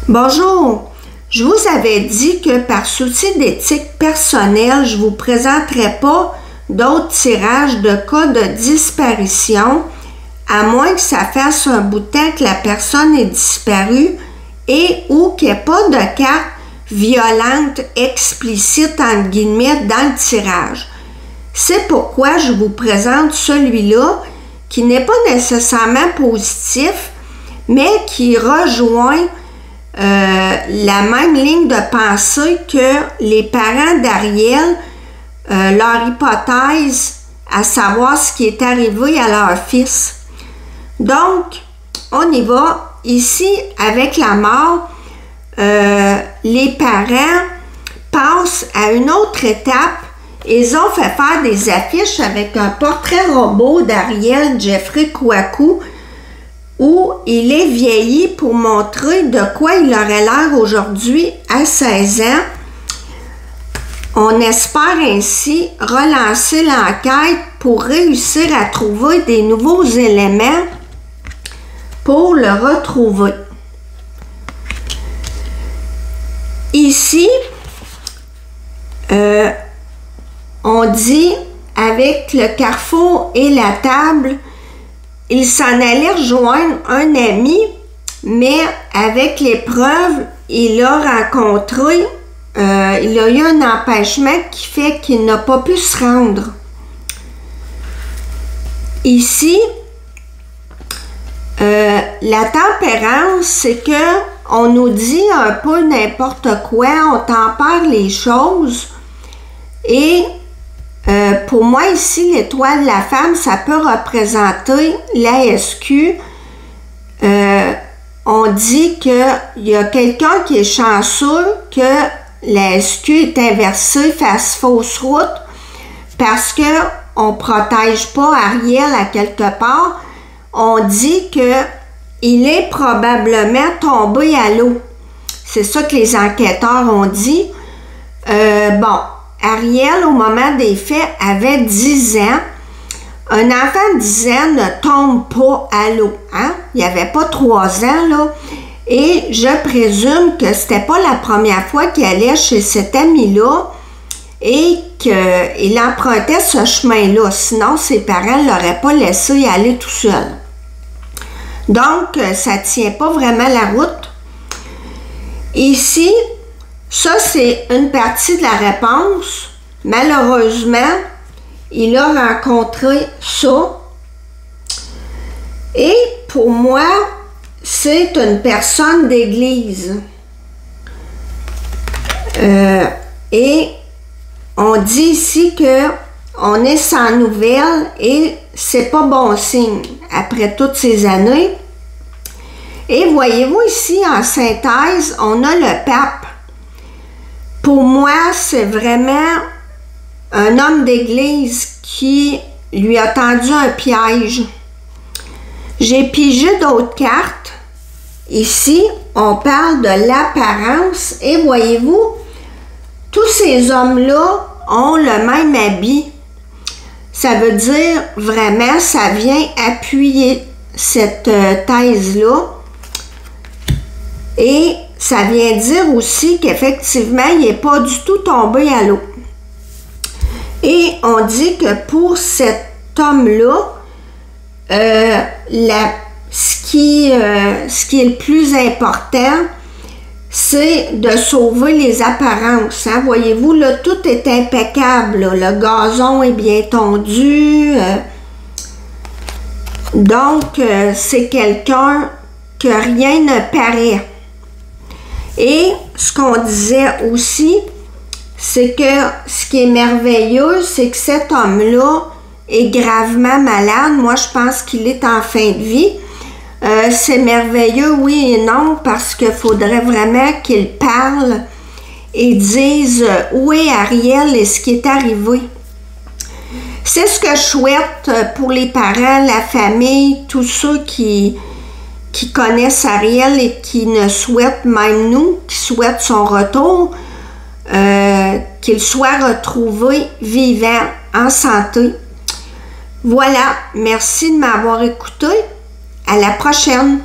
Bonjour, je vous avais dit que par souci d'éthique personnelle, je ne vous présenterai pas d'autres tirages de cas de disparition, à moins que ça fasse un bout de temps que la personne est disparue et ou qu'il n'y ait pas de carte violente explicite entre guillemets dans le tirage. C'est pourquoi je vous présente celui-là qui n'est pas nécessairement positif, mais qui rejoint la même ligne de pensée que les parents d'Ariel, leur hypothèse à savoir ce qui est arrivé à leur fils. Donc, on y va. Ici, avec la mort, les parents passent à une autre étape. Ils ont fait faire des affiches avec un portrait robot d'Ariel Jeffrey Kouakou où il est vieilli pour montrer de quoi il aurait l'air aujourd'hui à 16 ans. On espère ainsi relancer l'enquête pour réussir à trouver des nouveaux éléments pour le retrouver. Ici, on dit avec le carrefour et la table, il s'en allait rejoindre un ami, mais avec l'épreuve, il a rencontré, il a eu un empêchement qui fait qu'il n'a pas pu se rendre. Ici, la tempérance, c'est que on nous dit un peu n'importe quoi, on tempère les choses et pour moi ici, l'étoile de la femme, ça peut représenter la SQ. On dit qu'il y a quelqu'un qui est chanceux que la SQ est inversée face fausse route parce qu'on ne protège pas Ariel à quelque part. On dit qu'il est probablement tombé à l'eau. C'est ça que les enquêteurs ont dit. Bon. Ariel, au moment des faits, avait 10 ans. Un enfant de 10 ans ne tombe pas à l'eau. Hein? Il n'y avait pas 3 ans, là. Et je présume que c'était pas la première fois qu'il allait chez cet ami-là et qu'il empruntait ce chemin-là. Sinon, ses parents ne l'auraient pas laissé aller tout seul. Donc, ça ne tient pas vraiment la route. Ici, ça, c'est une partie de la réponse. Malheureusement, il a rencontré ça. Et pour moi, c'est une personne d'église. Et on dit ici que on est sans nouvelles et c'est pas bon signe après toutes ces années. Et voyez-vous ici en synthèse, on a le pape. Pour moi, c'est vraiment un homme d'église qui lui a tendu un piège. J'ai pigé d'autres cartes. Ici, on parle de l'apparence et voyez-vous, tous ces hommes-là ont le même habit. Ça veut dire vraiment, ça vient appuyer cette thèse-là. Et ça vient dire aussi qu'effectivement, il n'est pas du tout tombé à l'eau. Et on dit que pour cet homme-là, ce qui est le plus important, c'est de sauver les apparences. Hein? Voyez-vous, là, tout est impeccable. Là. Le gazon est bien tondu. Donc, c'est quelqu'un que rien ne paraît. Et ce qu'on disait aussi, c'est que ce qui est merveilleux, c'est que cet homme-là est gravement malade. Moi, je pense qu'il est en fin de vie. C'est merveilleux, oui et non, parce qu'il faudrait vraiment qu'il parle et dise où est Ariel et ce qui est arrivé. C'est ce que je souhaite pour les parents, la famille, tous ceux qui connaissent Ariel et qui ne souhaitent, même nous, qui souhaitent son retour, qu'il soit retrouvé vivant, en santé. Voilà, merci de m'avoir écouté. À la prochaine!